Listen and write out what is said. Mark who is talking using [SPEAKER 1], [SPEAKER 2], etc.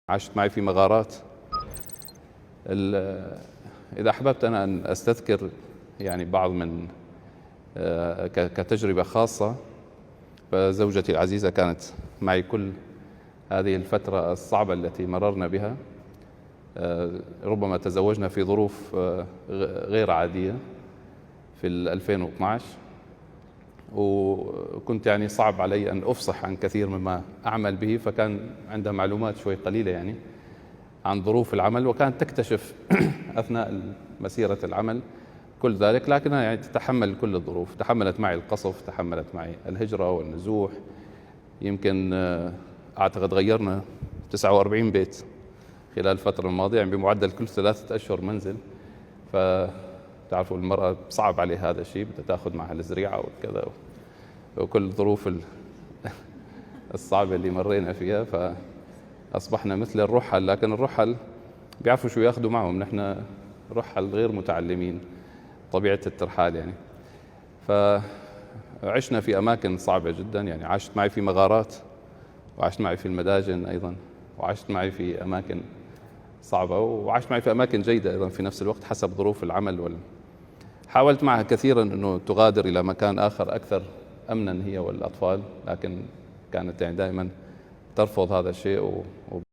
[SPEAKER 1] عاشت معي في مغارات. إذا أحببت أنا أن أستذكر يعني بعض من كتجربة خاصة، فزوجتي العزيزة كانت معي كل هذه الفترة الصعبة التي مررنا بها. ربما تزوجنا في ظروف غير عادية في 2012، وكنت يعني صعب علي أن أفصح عن كثير مما أعمل به، فكان عندها معلومات شوي قليلة يعني عن ظروف العمل، وكانت تكتشف أثناء مسيرة العمل كل ذلك، لكنها يعني تتحمل كل الظروف. تحملت معي القصف، تحملت معي الهجرة والنزوح. يمكن أعتقد غيرنا 49 بيت خلال الفترة الماضية، يعني بمعدل كل 3 أشهر منزل. فتعرفوا المرأة صعب عليها هذا الشيء، بدها تأخذ معها الزريعة وكذا وكل الظروف الصعبة اللي مرينا فيها. فأصبحنا مثل الرحل، لكن الرحل بيعرفوا شو ياخذوا معهم، نحن رحل غير متعلمين طبيعة الترحال يعني. فعشنا في أماكن صعبة جدا، يعني عاشت معي في مغارات، وعشت معي في المداجن أيضا، وعشت معي في أماكن صعبة، وعشت معي في أماكن جيدة أيضا في نفس الوقت حسب ظروف العمل. حاولت معها كثيرا أنه تغادر إلى مكان آخر أكثر أمنا هي والأطفال، لكن كانت يعني دائما ترفض هذا الشيء